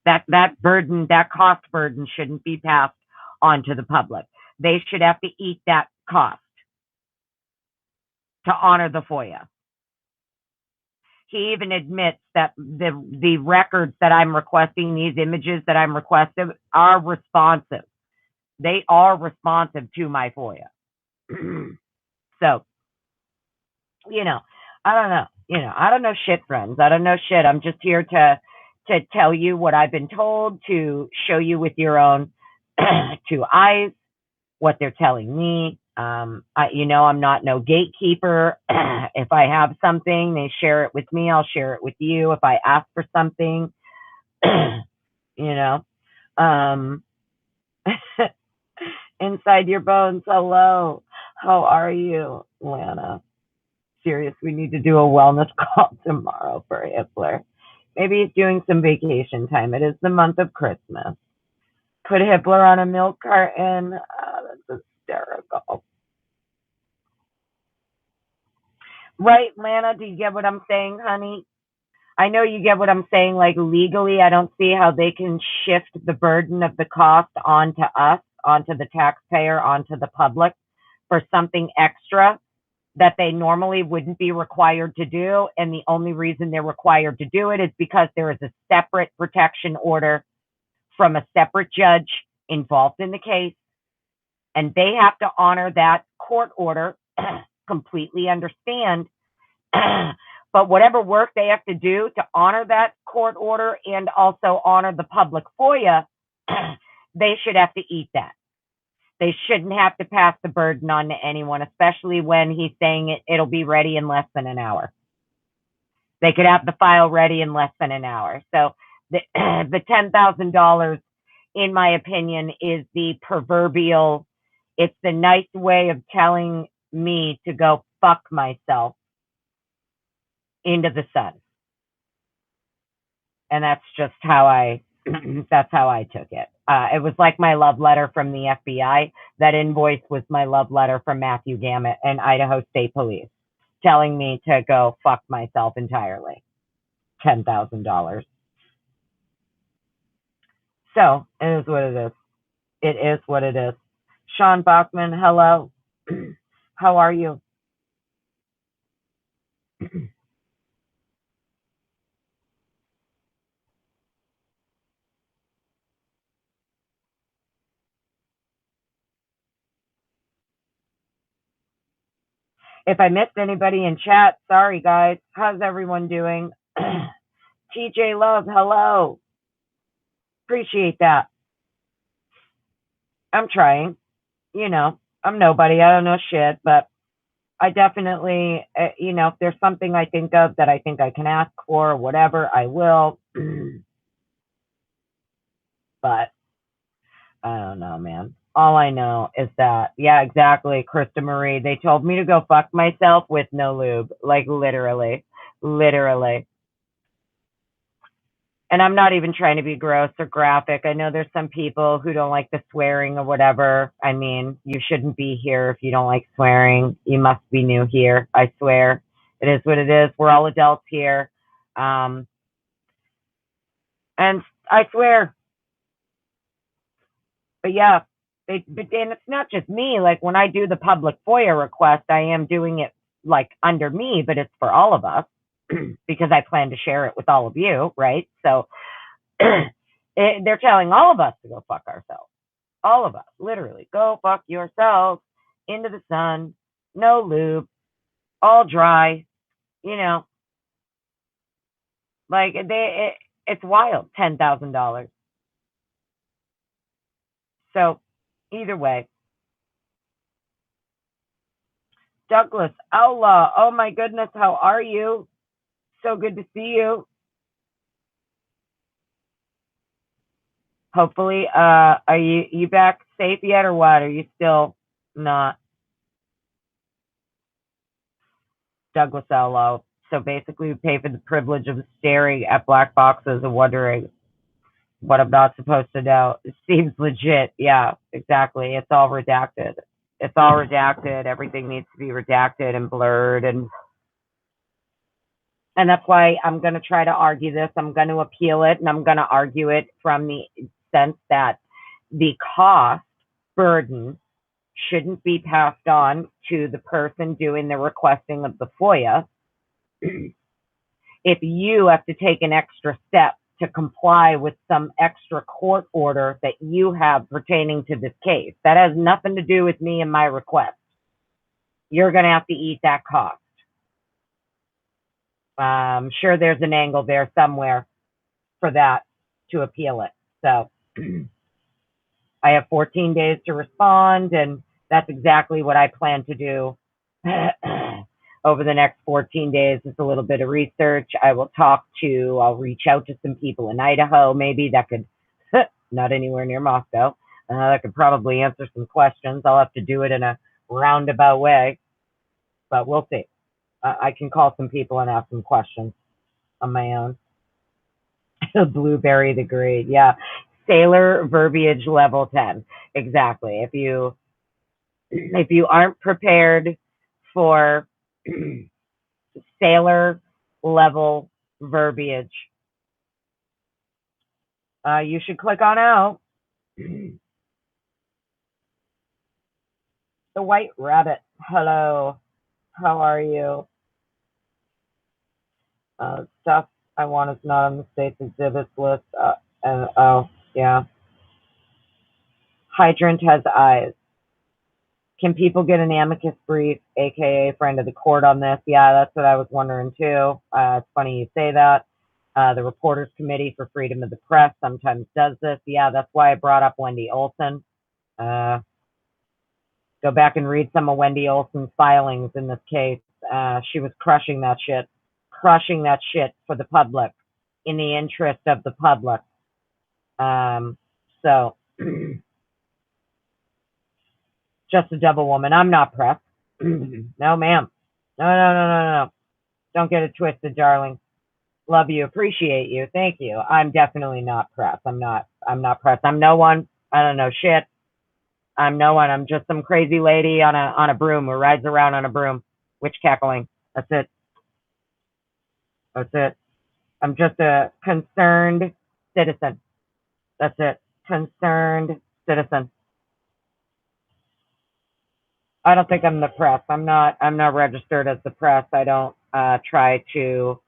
That burden, that cost burden shouldn't be passed on to the public. They should have to eat that cost to honor the Foia. He even admits that the records that I'm requesting, these images that I'm requesting, are responsive. They are responsive to my Foia. So, I don't know. I don't know shit, friends. I don't know shit. I'm just here to tell you what I've been told, to show you with your own two eyes what they're telling me. I'm not no gatekeeper. If I have something, they share it with me. I'll share it with you. If I ask for something, inside your bones, hello. How are you, Lana? Serious, we need to do a wellness call tomorrow for Hitler. Maybe he's doing some vacation time. It is the month of Christmas. Put Hitler on a milk carton. Oh, that's hysterical. Right, Lana? Do you get what I'm saying, honey? I know you get what I'm saying. Like legally, I don't see how they can shift the burden of the cost onto us, onto the taxpayer, onto the public for something extra that they normally wouldn't be required to do. And the only reason they're required to do it is because there is a separate protection order from a separate judge involved in the case. And they have to honor that court order. Completely understand. But whatever work they have to do to honor that court order and also honor the public FOIA, they should have to eat that. They shouldn't have to pass the burden on to anyone, especially when he's saying it'll be ready in less than an hour. They could have the file ready in less than an hour. So the $10,000, in my opinion, is the proverbial, it's the nice way of telling me to go fuck myself into the sun. And that's just how I took it. It was like my love letter from the FBI. That invoice was my love letter from Matthew Gamet and Idaho State Police, telling me to go fuck myself entirely. $10,000. So it is what it is. It is what it is. Sean Bachman, hello. How are you? If I missed anybody in chat, sorry guys. How's everyone doing? TJ Love, hello. Appreciate that. I'm trying. You know, I'm nobody. I don't know shit, but I definitely, if there's something I think of that I think I can ask for or whatever, I will. But I don't know, man. All I know is that, yeah, exactly, Krista Marie, they told me to go fuck myself with no lube. Like, literally. And I'm not even trying to be gross or graphic. I know there's some people who don't like the swearing or whatever. I mean, you shouldn't be here if you don't like swearing. You must be new here. I swear. It is what it is. We're all adults here. And I swear. But yeah, and it's not just me. Like when I do the public FOIA request, I am doing it like under me, but it's for all of us because I plan to share it with all of you, right? So they're telling all of us to go fuck ourselves. All of us, literally, go fuck yourselves into the sun, no lube, all dry, like it's wild, $10,000. So either way, Douglas Outlaw, oh my goodness, how are you? So good to see you. Hopefully, are you back safe yet or what? Are you still not? Douglas Outlaw. So basically, we pay for the privilege of staring at black boxes and wondering what I'm not supposed to know. It seems legit. Yeah, exactly. It's all redacted. It's all redacted. Everything needs to be redacted and blurred. And that's why I'm going to try to argue this. I'm going to appeal it, and I'm going to argue it from the sense that the cost burden shouldn't be passed on to the person doing the requesting of the FOIA. If you have to take an extra step to comply with some extra court order that you have pertaining to this case, that has nothing to do with me and my request. You're going to have to eat that cost. I'm sure there's an angle there somewhere for that to appeal it. So I have 14 days to respond, and that's exactly what I plan to do over the next 14 days. Is a little bit of research. I'll reach out to some people in Idaho, maybe that could, not anywhere near Moscow, that could probably answer some questions. I'll have to do it in a roundabout way, but we'll see. I can call some people and ask some questions on my own. Blueberry the Great, yeah. Sailor verbiage level 10. Exactly. If you aren't prepared for sailor level verbiage. You should click on out. The White Rabbit. Hello. How are you? Stuff I want is not on the state's exhibits list. And oh, yeah. Hydrant has eyes. Can people get an amicus brief, aka friend of the court, on this? Yeah, that's what I was wondering too. It's funny you say that. The Reporters Committee for Freedom of the Press sometimes does this. Yeah, that's why I brought up Wendy Olson. Go back and read some of Wendy Olson's filings in this case. She was crushing that shit for the public, in the interest of the public. So, just a double woman. I'm not pressed. No, ma'am. No. Don't get it twisted, darling. Love you, appreciate you, thank you. I'm definitely not pressed. I'm not pressed. I'm no one. I don't know shit. I'm no one. I'm just some crazy lady on a broom who rides around on a broom, witch cackling. That's it. That's it. I'm just a concerned citizen. That's it. Concerned citizen. I don't think I'm the press. I'm not registered as the press. I don't try to,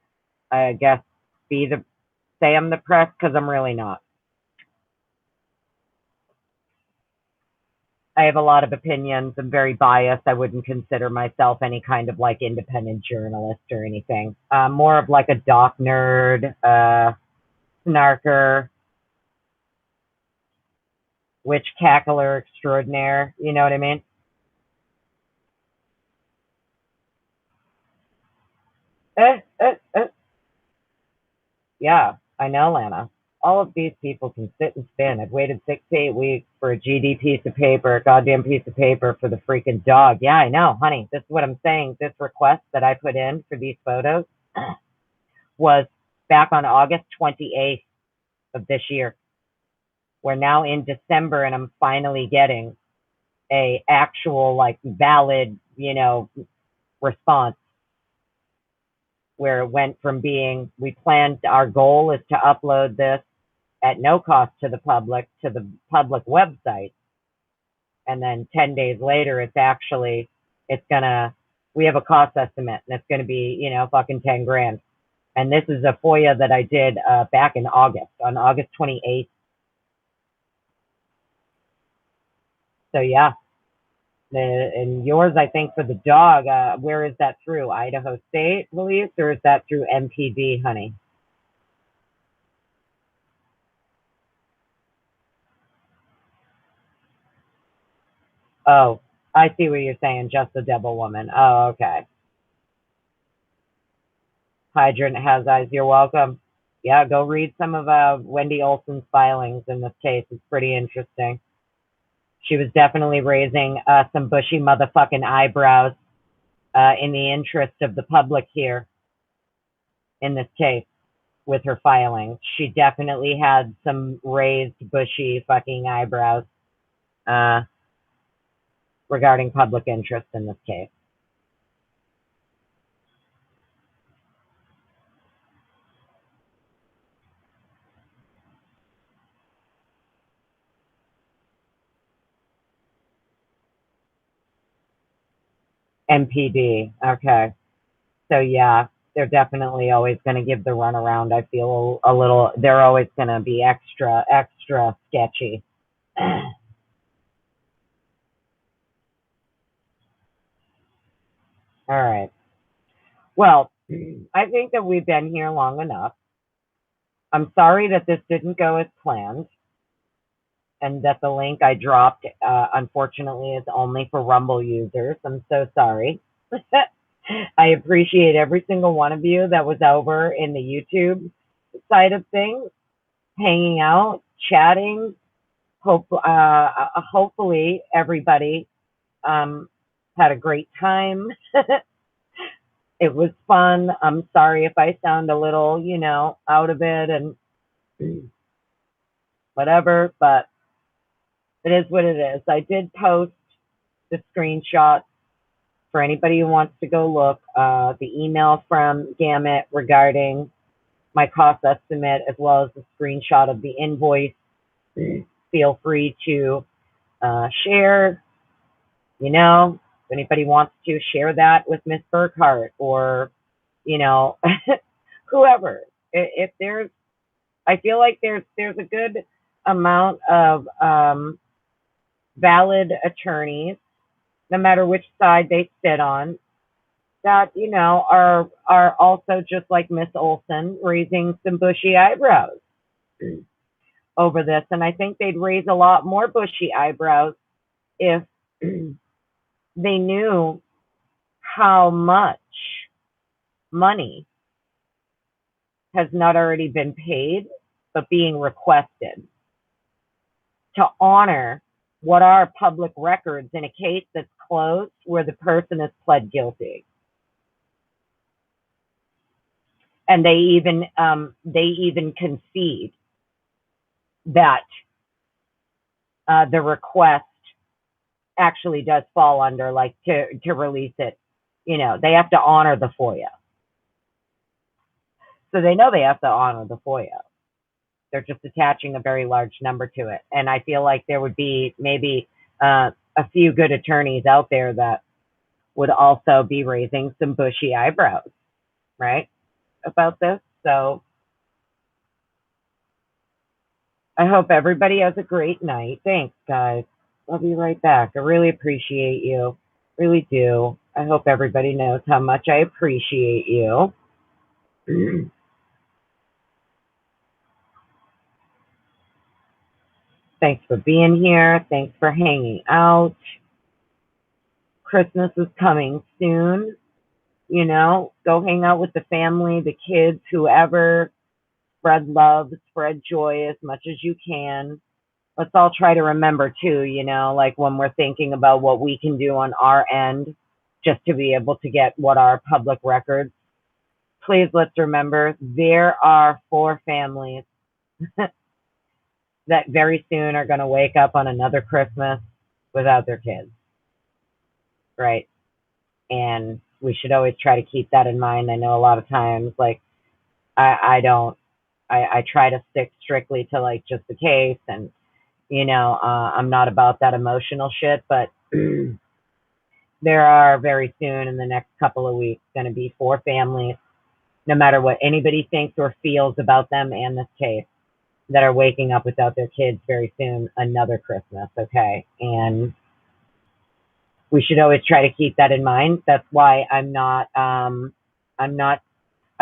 I guess, say I'm the press, because I'm really not. I have a lot of opinions. I'm very biased. I wouldn't consider myself any kind of like independent journalist or anything. More of like a doc nerd, snarker, witch cackler extraordinaire. You know what I mean? Yeah, I know, Lana. All of these people can sit and spin. I've waited 6 to 8 weeks for a GD piece of paper, a goddamn piece of paper for the freaking dog. Yeah, I know, honey. This is what I'm saying. This request that I put in for these photos was back on August 28th of this year. We're now in December, and I'm finally getting a actual, like, valid, response, where it went from being, our goal is to upload this at no cost to the public website. And then 10 days later, we have a cost estimate, and it's going to be, fucking 10 grand. And this is a FOIA that I did back in August, on August 28th. So yeah. And yours, I think, for the dog, where is that through? Idaho State Police, or is that through MPD, honey? Oh, I see what you're saying. Just a devil woman. Oh, okay. Hydrant has eyes. You're welcome. Yeah, go read some of Wendy Olson's filings in this case. It's pretty interesting. She was definitely raising some bushy motherfucking eyebrows in the interest of the public here in this case with her filings. She definitely had some raised bushy fucking eyebrows regarding public interest in this case. MPD. Okay. So yeah, they're definitely always going to give the runaround. I feel a little, they're always going to be extra sketchy. All right. Well, I think that we've been here long enough. I'm sorry that this didn't go as planned, and that the link I dropped, unfortunately, is only for Rumble users. I'm so sorry. I appreciate every single one of you that was over in the YouTube side of things, hanging out, chatting. Hopefully everybody had a great time. It was fun. I'm sorry if I sound a little, out of it and whatever, but it is what it is. I did post the screenshot for anybody who wants to go look. The email from Gamut regarding my cost estimate as well as a screenshot of the invoice. Feel free to share. If anybody wants to share that with Miss Burkhart or, whoever. If there's, I feel like there's a good amount of valid attorneys, no matter which side they sit on, that are also just like Miss Olson, raising some bushy eyebrows over this. And I think they'd raise a lot more bushy eyebrows if they knew how much money has not already been paid, but being requested to honor what are public records in a case that's closed where the person has pled guilty. And they even concede that the request actually does fall under, like, to release it. They have to honor the Foia. So they know they have to honor the Foia. They're just attaching a very large number to it. And I feel like there would be maybe a few good attorneys out there that would also be raising some bushy eyebrows, right, about this. So I hope everybody has a great night. Thanks, guys. I'll be right back. I really appreciate you. Really do. I hope everybody knows how much I appreciate you. Thanks for being here. Thanks for hanging out. Christmas is coming soon. Go hang out with the family, the kids, whoever. Spread love, spread joy as much as you can. Let's all try to remember too, like when we're thinking about what we can do on our end just to be able to get what are public records. Please, let's remember there are 4 families that very soon are going to wake up on another Christmas without their kids, right? And we should always try to keep that in mind. I know a lot of times, like, I try to stick strictly to, like, just the case, and I'm not about that emotional shit, but there are very soon, in the next couple of weeks, going to be 4 families, no matter what anybody thinks or feels about them and this case, that are waking up without their kids very soon, another Christmas, okay? And we should always try to keep that in mind. That's why I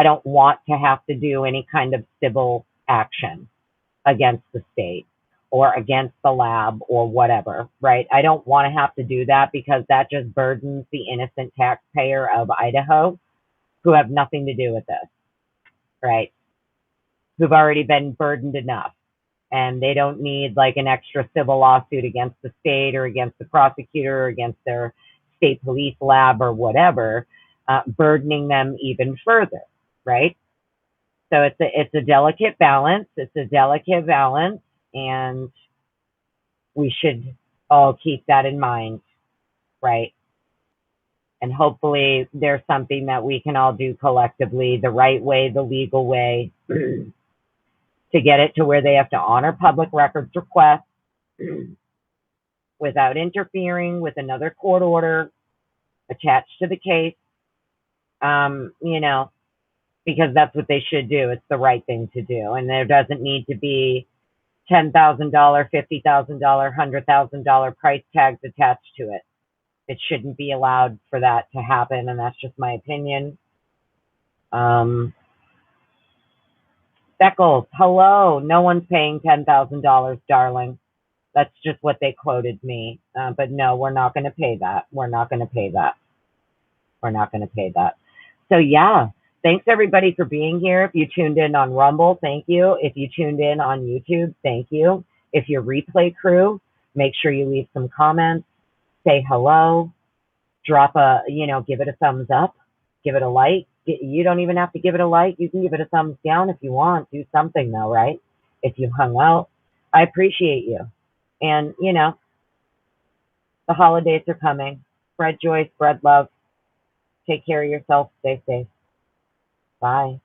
don't want to have to do any kind of civil action against the state or against the lab or whatever, right? I don't want to have to do that, because that just burdens the innocent taxpayer of Idaho who have nothing to do with this, right? Who've already been burdened enough. And they don't need, like, an extra civil lawsuit against the state or against the prosecutor or against their state police lab or whatever, burdening them even further, right? So it's a delicate balance. It's a delicate balance, and we should all keep that in mind, right? And hopefully there's something that we can all do collectively, the right way, the legal way, to get it to where they have to honor public records requests without interfering with another court order attached to the case, because that's what they should do. It's the right thing to do. And there doesn't need to be $10,000, $50,000, $100,000 price tags attached to it. It shouldn't be allowed for that to happen, and that's just my opinion. Beckles, hello. No one's paying $10,000, darling. That's just what they quoted me. But no, we're not going to pay that. We're not going to pay that. We're not going to pay that. So yeah, thanks everybody for being here. If you tuned in on Rumble, thank you. If you tuned in on YouTube, thank you. If you're replay crew, make sure you leave some comments, say hello, drop give it a thumbs up, give it a like. You don't even have to give it a like. You can give it a thumbs down if you want. Do something though, right? If you hung out, I appreciate you. And, the holidays are coming. Spread joy, spread love. Take care of yourself. Stay safe. Bye.